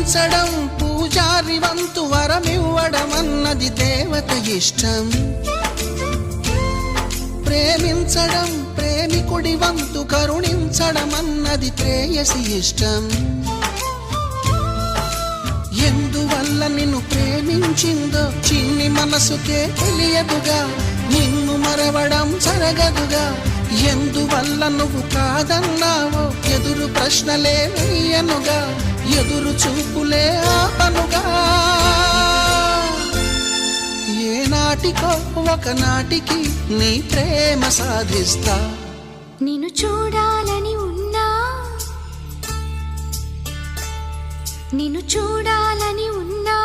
పూజించడం పూజారి వంతు వరమివ్వడం అన్నది దేవత ఇష్టం. ప్రేమించడం ప్రేమికుడి వంతు కరుణించడం అన్నది ప్రేయసి ఇష్టం. ఎందువల్ల నిన్ను ప్రేమించిందో చిన్ని మనసుకే తెలియదుగా, నిన్ను మరవడం జరగదుగా. ఎందువల్ల నువ్వు కాదన్నావో ఎదురు ప్రశ్నలే వేయనుగా, ఎదురు చూపులే ఆపనుగా. ఏనాటికో ఒకనాటికి నీ ప్రేమ సాధిస్తా. నిన్ను చూడాలని ఉన్నా, నిన్ను చూడాలని ఉన్నా